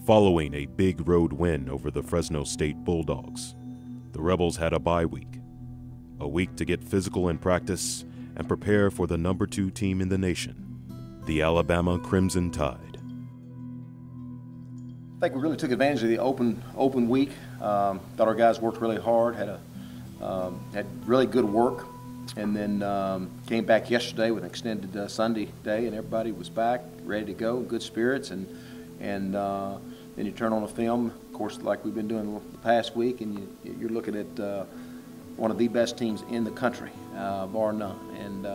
Following a big road win over the Fresno State Bulldogs, the Rebels had a bye week. A week to get physical in practice and prepare for the number 2 team in the nation, the Alabama Crimson Tide. I think we really took advantage of the open week. Thought our guys worked really hard, had really good work, and then came back yesterday with an extended Sunday day, and everybody was back, ready to go, good spirits, and then you turn on the film, of course, like we've been doing the past week, and you're looking at one of the best teams in the country, bar none. And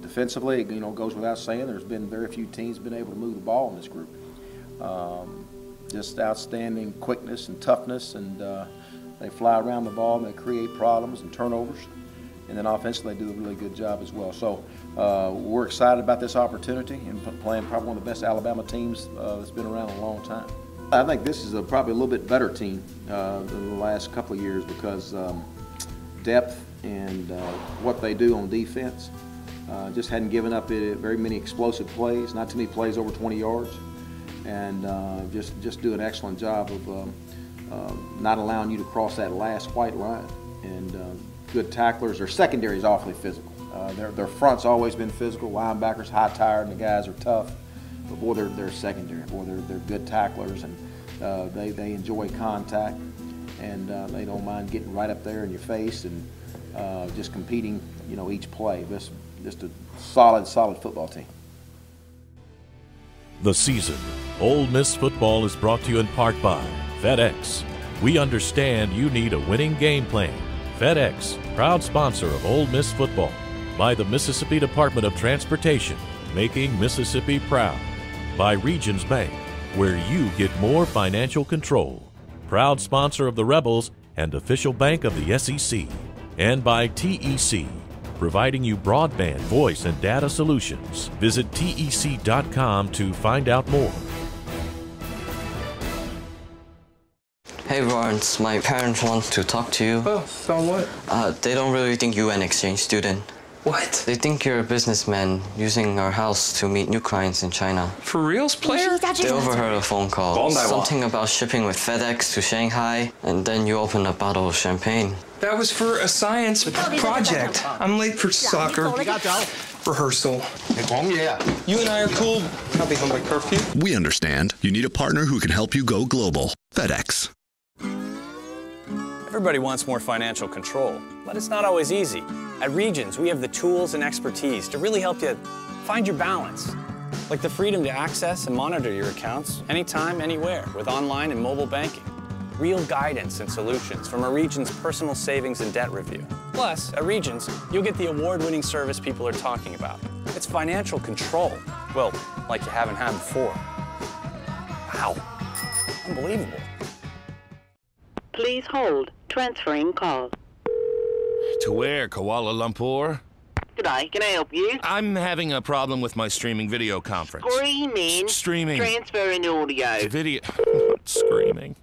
defensively, you know, it goes without saying, there's been very few teams been able to move the ball in this group. Just outstanding quickness and toughness, and they fly around the ball and they create problems and turnovers. And then offensively, they do a really good job as well. So we're excited about this opportunity and playing probably one of the best Alabama teams that's been around in a long time. I think this is probably a little bit better team than the last couple of years because depth and what they do on defense. Just hadn't given up very many explosive plays, not too many plays over 20 yards, and just do an excellent job of not allowing you to cross that last white line. And good tacklers. Their secondary is awfully physical. Their front's always been physical. Linebackers high-tired, and the guys are tough. But boy, they're secondary. Boy, they're good tacklers, and they enjoy contact, and they don't mind getting right up there in your face and just competing, you know, each play. Just a solid football team. The season. Ole Miss football is brought to you in part by FedEx. We understand you need a winning game plan. FedEx, proud sponsor of Ole Miss football. By the Mississippi Department of Transportation, making Mississippi proud. By Regions Bank, where you get more financial control. Proud sponsor of the Rebels and official bank of the SEC. And by TEC, providing you broadband, voice, and data solutions. Visit TEC.com to find out more. Hey Lawrence, my parents want to talk to you. Oh, so what? They don't really think you're an exchange student. What? They think you're a businessman using our house to meet new clients in China. For reals, player? They overheard a phone call. Something about shipping with FedEx to Shanghai, and then you opened a bottle of champagne. That was for a science project. I'm late for soccer rehearsal. You and I are cool. I'll be home by curfew. We understand. You need a partner who can help you go global. FedEx. Everybody wants more financial control, but it's not always easy. At Regions, we have the tools and expertise to really help you find your balance. Like the freedom to access and monitor your accounts anytime, anywhere, with online and mobile banking. Real guidance and solutions from a Regions personal savings and debt review. Plus, at Regions, you'll get the award-winning service people are talking about. It's financial control. Well, like you haven't had before. Wow. Unbelievable. Please hold. Transferring call. To where, Kuala Lumpur? G'day, can I help you? I'm having a problem with my streaming video conference. Screaming. Streaming. Transferring audio. Video. Screaming.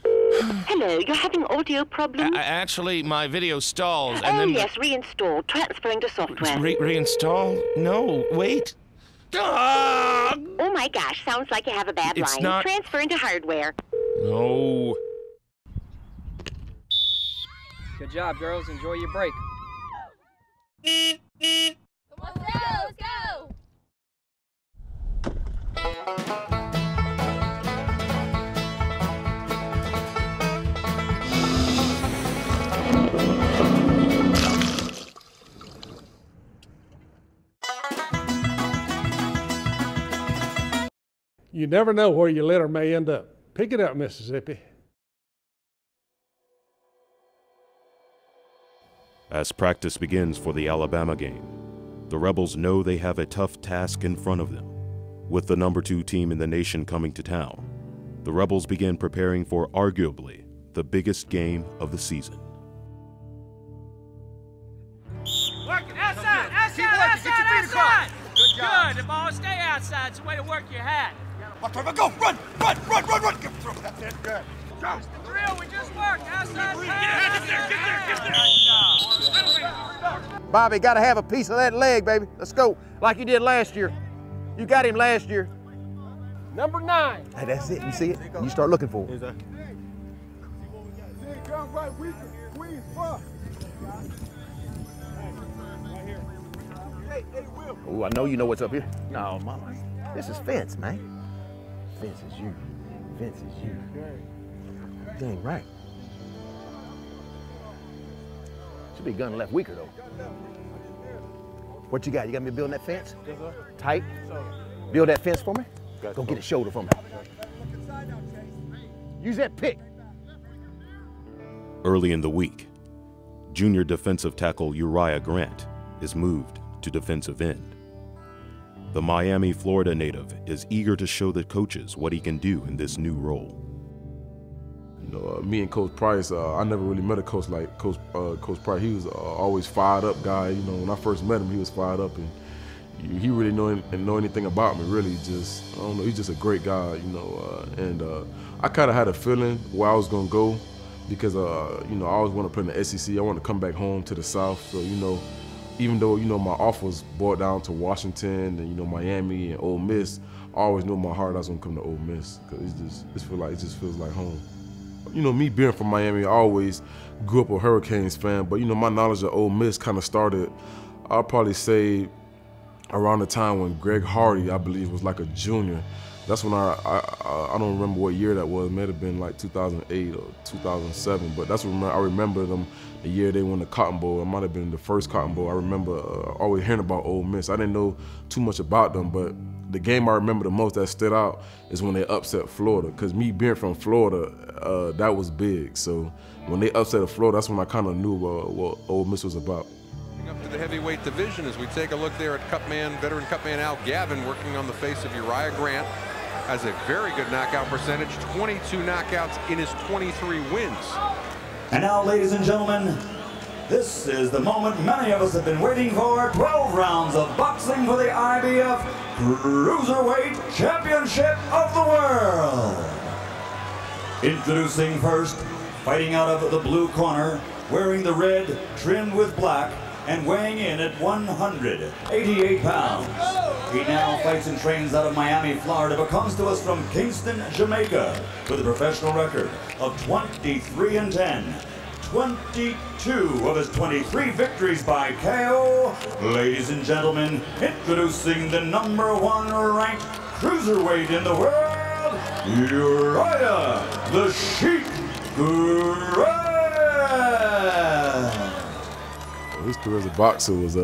Hello, you're having audio problems? Actually, my video stalls, and oh, then... yes, reinstall. Transferring to software. Reinstall? No, wait. Ah! Oh my gosh, sounds like you have a bad It's line. not... Transferring to hardware. No. Good job, girls. Enjoy your break. Come on, let's go! You never know where your litter may end up. Pick it up, Mississippi. As practice begins for the Alabama game, the Rebels know they have a tough task in front of them. With the number 2 team in the nation coming to town, the Rebels begin preparing for arguably the biggest game of the season. Work outside, outside! Good, the ball, stay outside. It's a way to work your hat. Go, run! Get through. That's it, good. Go. It's the drill, we just worked. Outside, Get there. Bobby, got to have a piece of that leg, baby. Let's go. Like you did last year. You got him last year. Number 9. Hey, that's it. You see it? You start looking for it. Oh, I know you know what's up here. No, mama. This is Vince, man. Vince is you. Vince is you. Dang right. Should be gun left weaker, though. What you got? You got me building that fence? Yes, sir. Tight? Build that fence for me? Got Go you. get a shoulder for me. Use that pick. Early in the week, junior defensive tackle Uriah Grant is moved to defensive end. The Miami, Florida native is eager to show the coaches what he can do in this new role. You know, me and Coach Price, I never really met a coach like Coach Price. He was always fired up guy. You know, when I first met him, he was fired up, and he really know anything about me. Really, just I don't know. He's just a great guy. You know, and I kind of had a feeling where I was gonna go because you know I always want to play in the SEC. I want to come back home to the South. So you know, even though you know my offer was brought down to Washington and you know Miami and Ole Miss, I always knew in my heart I was gonna come to Ole Miss because it just feels like home. You know, me being from Miami, I always grew up a Hurricanes fan, but you know, my knowledge of Ole Miss kind of started, I'll probably say, around the time when Greg Hardy, I believe, was like a junior. That's when I don't remember what year that was. It may have been like 2008 or 2007, but that's when I remember them, the year they won the Cotton Bowl. It might have been the first Cotton Bowl. I remember always hearing about Ole Miss. I didn't know too much about them, but the game I remember the most that stood out is when they upset Florida, because me being from Florida, that was big. So when they upset Florida, that's when I kind of knew what Ole Miss was about. Up to the heavyweight division as we take a look there at veteran Cupman Al Gavin working on the face of Uriah Grant. Has a very good knockout percentage, 22 knockouts in his 23 wins. And now, ladies and gentlemen, this is the moment many of us have been waiting for. 12 rounds of boxing for the IBF Cruiserweight Championship of the World. Introducing first, fighting out of the blue corner, wearing the red trimmed with black, and weighing in at 188 pounds. He now fights and trains out of Miami, Florida, but comes to us from Kingston, Jamaica, with a professional record of 23-10. 22 of his 23 victories by KO. Ladies and gentlemen, introducing the #1 ranked cruiserweight in the world, Uriah the Sheik Grant. His career as a boxer was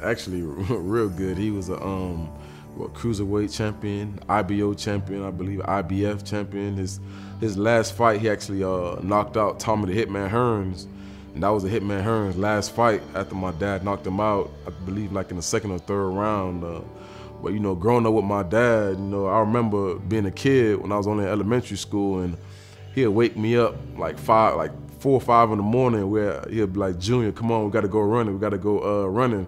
actually real good. He was a cruiserweight champion, IBO champion, I believe, IBF champion. His last fight, he actually knocked out Tommy the Hitman Hearns, and that was the Hitman Hearns' last fight after my dad knocked him out, I believe like in the second or third round. But you know, growing up with my dad, you know, I remember being a kid when I was only in elementary school, and he'd wake me up like 4 or 5 in the morning, where he'll be like, "Junior, come on, we gotta go running, we gotta go running."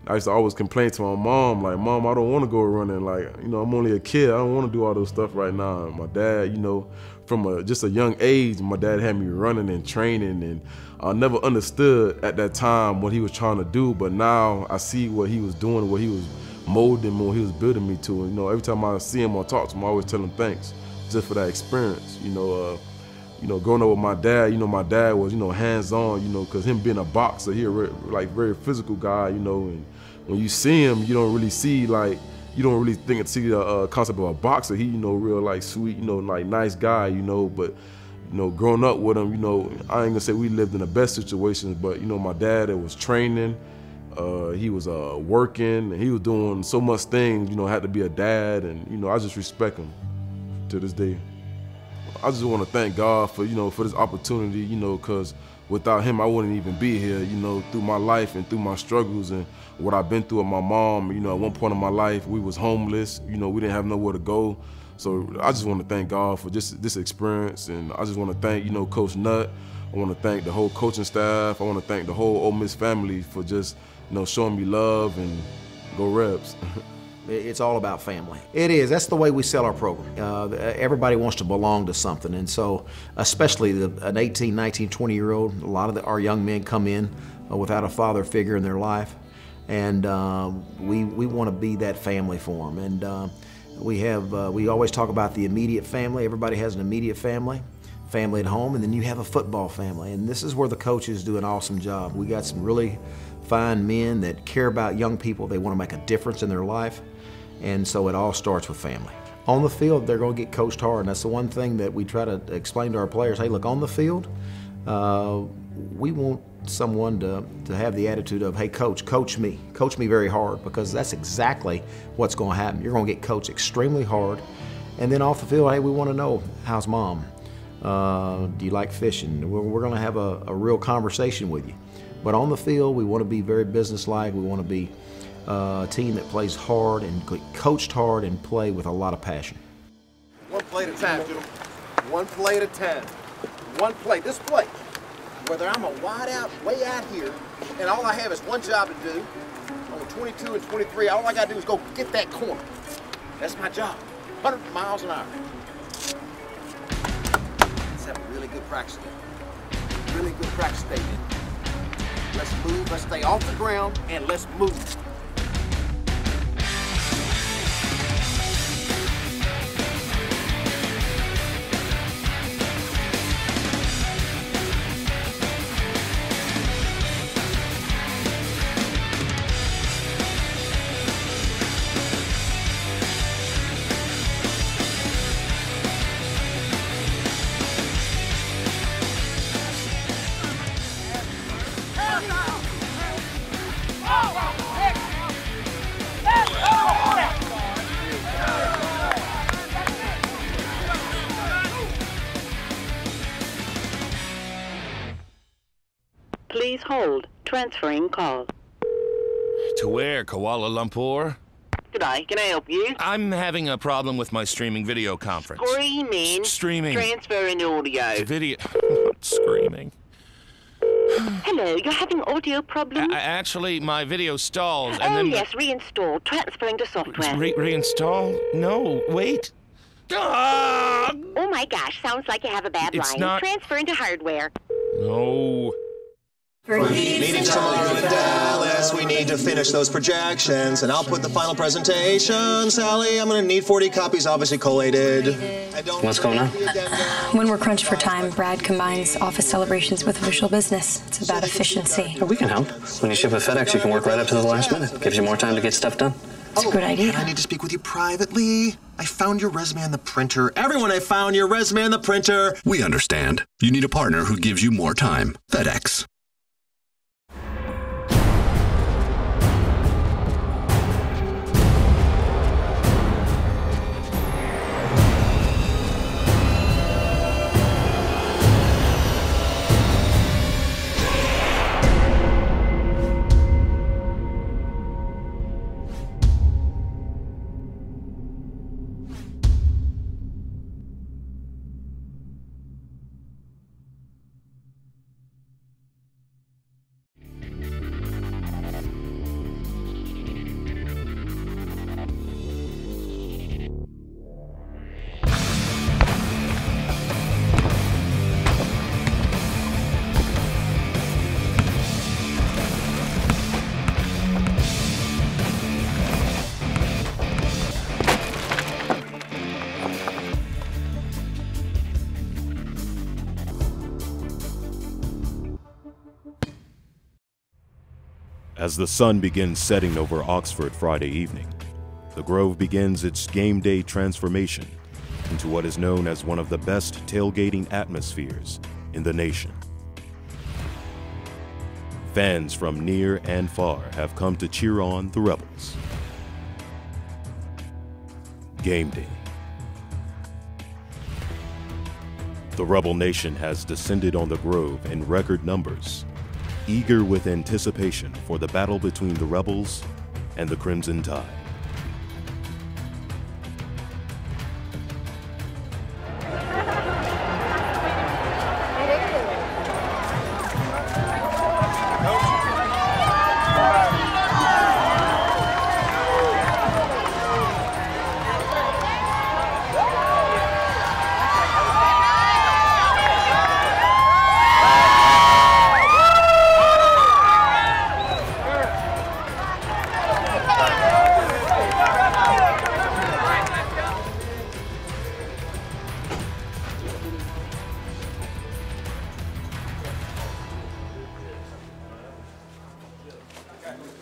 I used to always complain to my mom, like, "Mom, I don't wanna go running, like, you know, I'm only a kid, I don't wanna do all those stuff right now." And my dad, you know, from just a young age, my dad had me running and training, and I never understood at that time what he was trying to do, but now I see what he was doing, what he was molding me, what he was building me to. And, you know, every time I see him or talk to him, I always tell him thanks just for that experience, you know. You know, growing up with my dad, you know, my dad was, you know, hands-on, you know, because him being a boxer, he a very physical guy, you know, and when you see him, you don't really see, like, you don't really see the concept of a boxer. He, you know, real, like, sweet, you know, like, nice guy, you know, but, you know, growing up with him, you know, I ain't gonna say we lived in the best situations, but, you know, my dad was training, he was working, and he was doing so much things, you know, had to be a dad, and, you know, I just respect him to this day. I just want to thank God for, you know, for this opportunity, you know, because without him, I wouldn't even be here, you know, through my life and through my struggles and what I've been through with my mom. You know, at one point in my life, we was homeless, you know, we didn't have nowhere to go. So I just want to thank God for just this experience, and I just want to thank, you know, Coach Nutt. I want to thank the whole coaching staff. I want to thank the whole Ole Miss family for just, you know, showing me love, and go Rebs. It's all about family. It is. That's the way we sell our program. Everybody wants to belong to something, and so especially an 18, 19, 20-year-old, a lot of our young men come in without a father figure in their life, and we want to be that family for them. And We always talk about the immediate family. Everybody has an immediate family at home, and then you have a football family. And this is where the coaches do an awesome job. We got some really fine men that care about young people. They want to make a difference in their life. And so it all starts with family. On the field, they're going to get coached hard. And that's the one thing that we try to explain to our players. Hey, look, on the field, we want someone to have the attitude of, hey, coach me very hard, because that's exactly what's going to happen. You're going to get coached extremely hard. And then off the field, hey, we want to know, how's mom? Do you like fishing? We're going to have a real conversation with you. But on the field, we want to be very businesslike. We want to be a team that plays hard and coached hard and play with a lot of passion. One play at a time, gentlemen. One play at a time. One play. This play, whether I'm a wide out, way out here, and all I have is one job to do, on 22 and 23, all I got to do is go get that corner. That's my job. 100 miles an hour. Let's have a really good practice day. Really good practice day, man. Let's move, let's stay off the ground, and let's move. Please hold. Transferring call. To where, Kuala Lumpur? G'day, can I help you? I'm having a problem with my streaming video conference. Screaming. Streaming. Transferring audio. Video. Screaming. Hello, you're having audio problems? Actually, my video stalls and oh, then... yes, reinstall. Transferring to software. Reinstall? No, wait. Ah! Oh my gosh, sounds like you have a bad It's line. not- Transferring to hardware. No. Meeting tomorrow in Dallas, we need to finish those projections, and I'll put the final presentation. Sally, I'm gonna need 40 copies, obviously collated. What's going on? When we're crunched for time, Brad combines office celebrations with official business. It's about efficiency. We can help. When you ship with FedEx, you can work right up to the last minute. Gives you more time to get stuff done. It's a good idea. I need to speak with you privately. I found your resume on the printer. Everyone, I found your resume on the printer. We understand. You need a partner who gives you more time. FedEx. As the sun begins setting over Oxford Friday evening, the Grove begins its game day transformation into what is known as one of the best tailgating atmospheres in the nation. Fans from near and far have come to cheer on the Rebels. Game day. The Rebel Nation has descended on the Grove in record numbers, eager with anticipation for the battle between the Rebels and the Crimson Tide.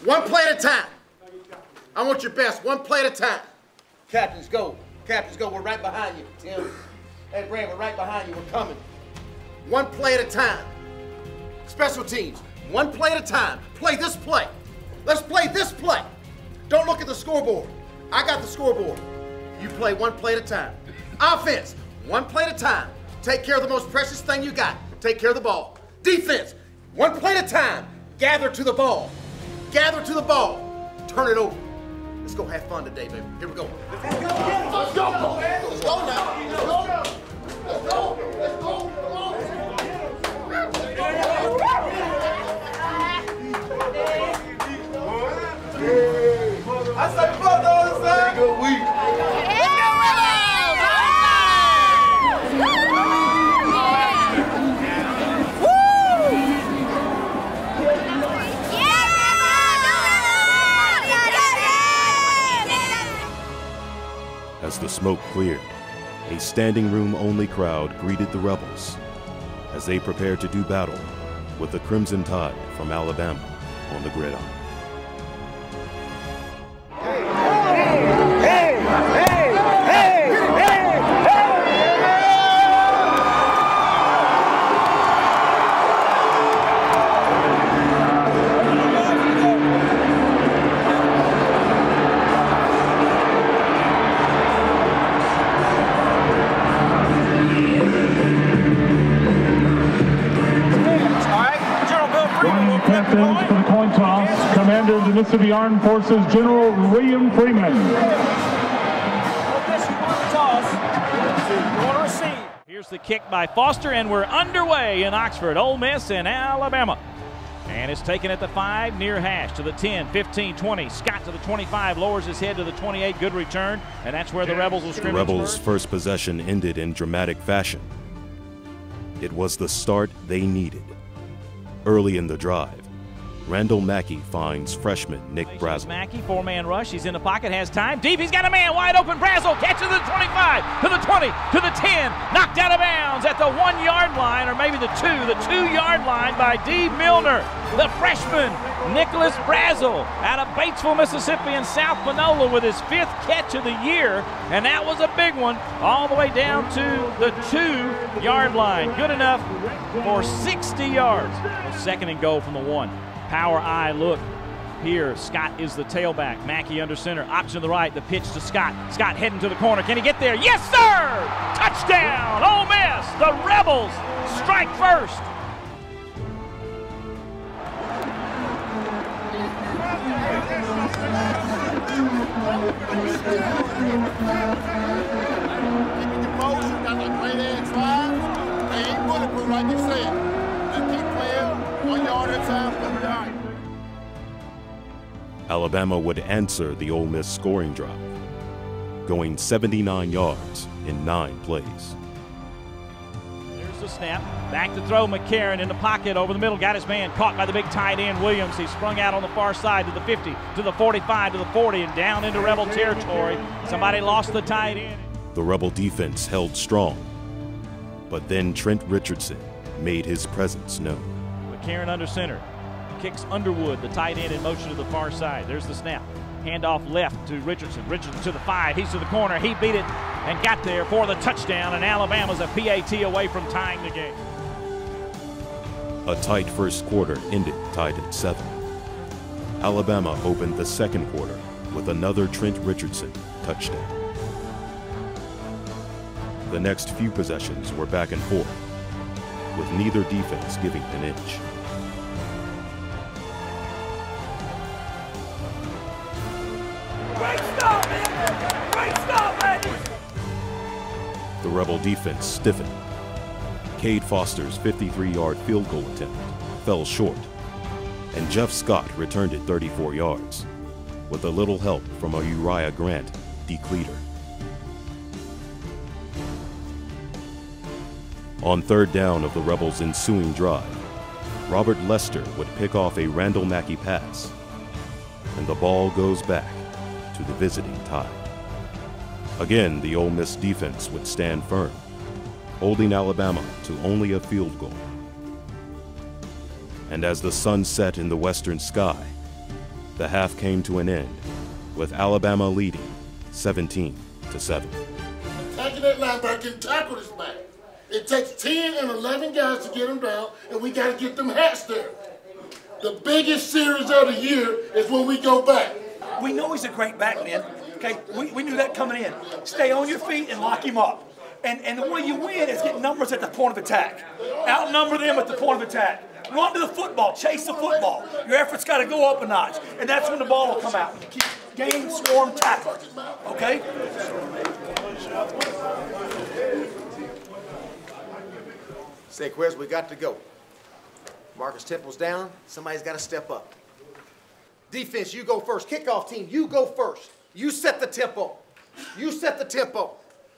One play at a time. I want your best, one play at a time. Captains, go. Captains, go. We're right behind you, Tim. Hey, Brad, we're right behind you. We're coming. One play at a time. Special teams, one play at a time. Play this play. Let's play this play. Don't look at the scoreboard. I got the scoreboard. You play one play at a time. Offense, one play at a time. Take care of the most precious thing you got. Take care of the ball. Defense, one play at a time. Gather to the ball. Gather to the ball. Turn it over. Let's go have fun today, baby. Here we go. Let's go. Let's go. Let's go now. Let's go. Let's go. Let's go. Come on. I said, brother, on the side. Good week. As the smoke cleared, a standing room only crowd greeted the Rebels as they prepared to do battle with the Crimson Tide from Alabama on the gridiron. Captains for the coin toss, Commander of the Mississippi Armed Forces, General William Freeman. Here's the kick by Foster, and we're underway in Oxford, Ole Miss and Alabama. And it's taken at the 5, near hash, to the 10, 15, 20. Scott to the 25, lowers his head to the 28, good return, and that's where the Rebels will scrimmage. The Rebels' first possession ended in dramatic fashion. It was the start they needed. Early in the drive, Randall Mackey finds freshman Nick Brazel. Mackey, four-man rush. He's in the pocket, has time. Deep, he's got a man wide open. Brazel catches the 25, to the 20, to the 10. Knocked out of bounds at the 1-yard line, or maybe the 2-yard line by Dee Milner. The freshman, Nicholas Brazel, out of Batesville, Mississippi, in South Panola with his 5th catch of the year. And that was a big one, all the way down to the 2-yard line. Good enough for 60 yards. Second and goal from the 1. Power eye look here. Scott is the tailback. Mackey under center. Option to the right. The pitch to Scott. Scott heading to the corner. Can he get there? Yes, sir! Touchdown! Ole Miss! The Rebels strike first. Keep your motion. Got that great edge drive. They ain't bulletproof like you said. Just keep playing 1 yard at a time. Alabama would answer the Ole Miss scoring drive, going 79 yards in 9 plays. There's the snap. Back to throw. McCarron in the pocket over the middle. Got his man caught by the big tight end, Williams. He sprung out on the far side to the 50, to the 45, to the 40, and down into Rebel territory. Somebody lost the tight end. The Rebel defense held strong, but then Trent Richardson made his presence known. McCarron under center. Kicks Underwood, the tight end, in motion to the far side. There's the snap. Handoff left to Richardson. Richardson to the 5. He's to the corner. He beat it and got there for the touchdown. And Alabama's a PAT away from tying the game. A tight first quarter ended tied at 7. Alabama opened the second quarter with another Trent Richardson touchdown. The next few possessions were back and forth, with neither defense giving an inch. Great stop, man! Great stop, man! The Rebel defense stiffened. Cade Foster's 53-yard field goal attempt fell short, and Jeff Scott returned it 34 yards, with a little help from a Uriah Grant decleater. On third down of the Rebels' ensuing drive, Robert Lester would pick off a Randall Mackey pass, and the ball goes back to the visiting Tide. Again, the Ole Miss defense would stand firm, holding Alabama to only a field goal. And as the sun set in the western sky, The half came to an end with Alabama leading 17-7. Attacking that linebacker and tackle this back. It takes 10 and 11 guys to get him down, and we got to get them hats there. The biggest series of the year is when we go back. We know he's a great back, man. Okay, we knew that coming in. Stay on your feet and lock him up. And the way you win is get numbers at the point of attack. Outnumber them at the point of attack. Run to the football, chase the football. Your effort's got to go up a notch, and that's when the ball will come out. Keep game, swarm, tackle. Okay? Sequez, we got to go. Marcus Temple's down. Somebody's got to step up. Defense, you go first. Kickoff team, you go first. You set the tempo. You set the tempo.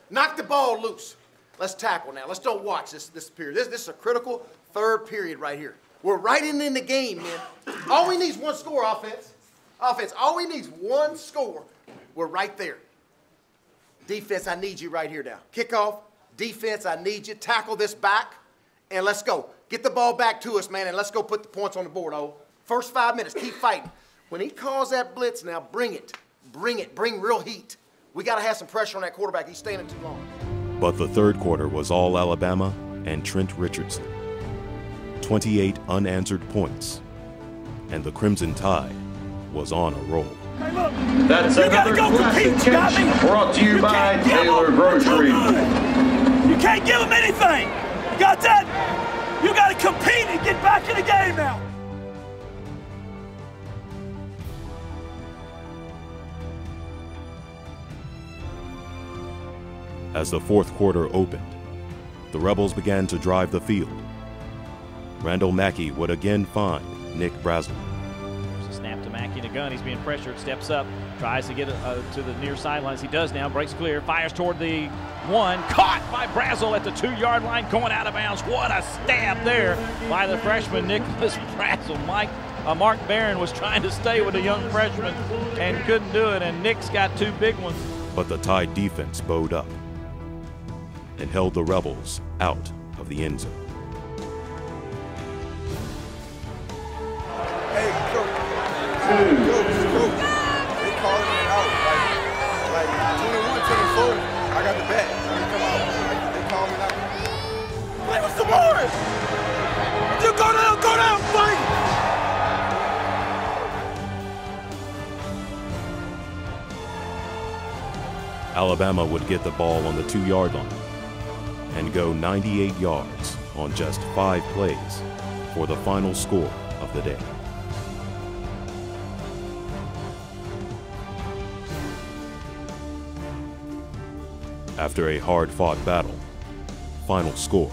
Knock the ball loose. Let's tackle now. Let's don't watch this period. This is a critical third period right here. We're right in the game, man. All we need is one score, offense. Offense, all we need is one score. We're right there. Defense, I need you right here now. Kickoff, defense, I need you. Tackle this back, and let's go. Get the ball back to us, man, and let's go put the points on the board, oh. First 5 minutes, keep fighting. When he calls that blitz now, bring it. Bring it. Bring real heat. We got to have some pressure on that quarterback. He's standing too long. But the third quarter was all Alabama and Trent Richardson. 28 unanswered points, and the Crimson Tide was on a roll. Hey, look. That's another classic catch brought to you by Taylor Grocery. You can't give them anything. You got that? You got to compete and get back in the game now. As the fourth quarter opened, the Rebels began to drive the field. Randall Mackey would again find Nick Brazel. There's a snap to Mackey in a gun. He's being pressured, steps up, tries to get to the near sidelines. He does now, breaks clear, fires toward the one. Caught by Brazel at the 2-yard line, going out of bounds. What a stab there by the freshman, Nicholas Brazel. Mark Barron was trying to stay with a young freshman and couldn't do it, and Nick's got 2 big ones. But the Tide defense bowed up and held the Rebels out of the end zone. Hey, coach, they calling it out. Like 21-24, I got the bat. They come out, they call me out. Play with some more. You go down, fight. Alabama would get the ball on the 2-yard line and go 98 yards on just 5 plays for the final score of the day. After a hard-fought battle, final score,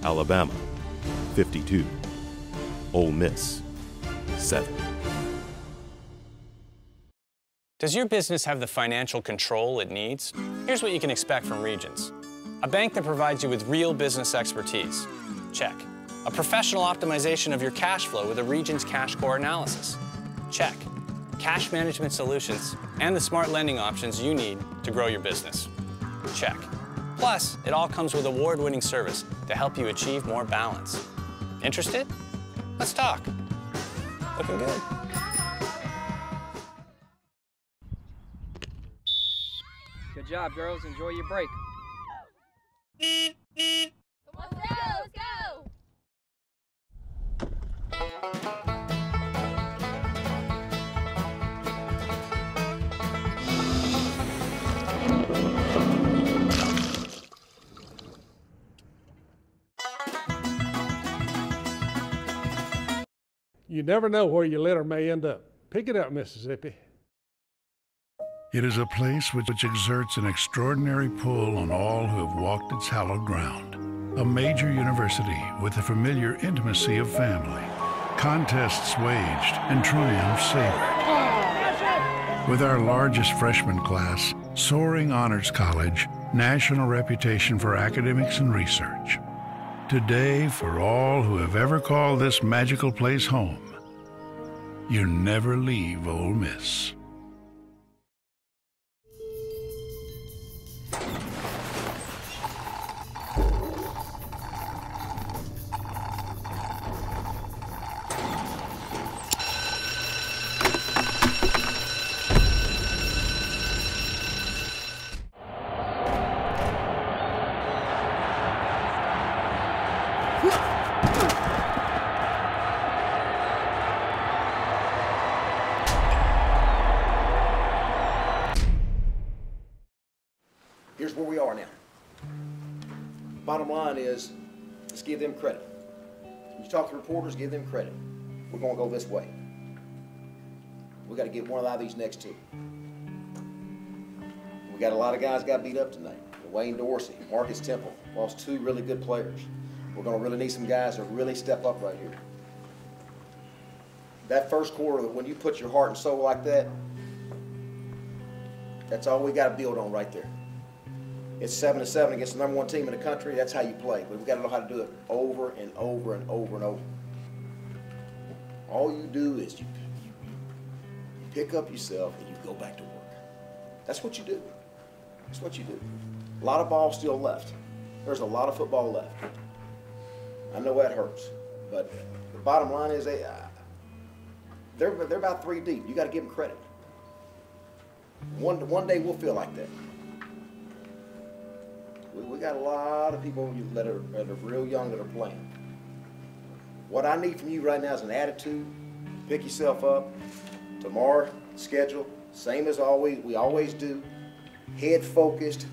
Alabama 52, Ole Miss 7. Does your business have the financial control it needs? Here's what you can expect from Regions. A bank that provides you with real business expertise. Check. A professional optimization of your cash flow with a Regions Cash Core analysis. Check. Cash management solutions and the smart lending options you need to grow your business. Check. Plus, it all comes with award-winning service to help you achieve more balance. Interested? Let's talk. Looking good. Good job, girls. Enjoy your break. Come on, let's go! You never know where your litter may end up. Pick it up, Mississippi. It is a place which exerts an extraordinary pull on all who have walked its hallowed ground. A major university with the familiar intimacy of family. Contests waged and triumphs savored. With our largest freshman class, soaring honors college, national reputation for academics and research. Today, for all who have ever called this magical place home, you never leave Ole Miss. Here's where we are now. Bottom line is, let's give them credit. When you talk to reporters, give them credit. We're going to go this way. We got to get one out of these next two. We got a lot of guys got beat up tonight. Wayne Dorsey, Marcus Temple, lost two really good players. We're going to really need some guys to really step up right here. That first quarter, when you put your heart and soul like that, that's all we got to build on right there. It's 7-7 against the #1 team in the country. That's how you play. But we've got to know how to do it over and over and over and over. All you do is you pick up yourself and you go back to work. That's what you do. That's what you do. A lot of ball still left. There's a lot of football left. I know that hurts. But the bottom line is they're about 3 deep. You got to give them credit. One day we'll feel like that. We got a lot of people that are real young that are playing. What I need from you right now is an attitude. Pick yourself up. Tomorrow, schedule, same as always. We always do. Head focused.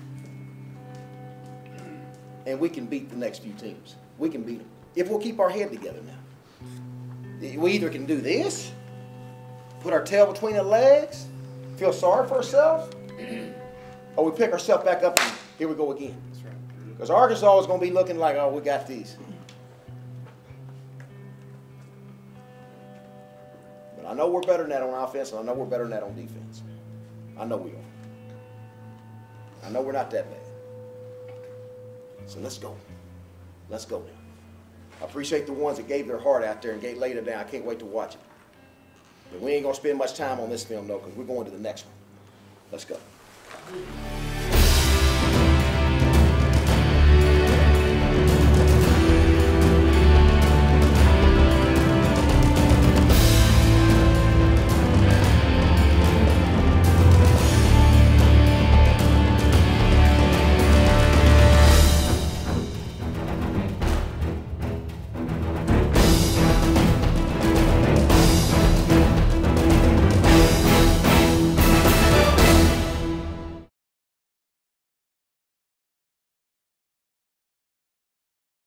And we can beat the next few teams. We can beat them. If we'll keep our head together now. We either can do this, put our tail between our legs, feel sorry for ourselves, or we pick ourselves back up and here we go again. Because Arkansas is going to be looking like, oh, we got these. But I know we're better than that on offense, and I know we're better than that on defense. I know we are. I know we're not that bad. So let's go. Let's go now. I appreciate the ones that gave their heart out there and laid it down. I can't wait to watch it. But we ain't going to spend much time on this film, though, because we're going to the next one. Let's go.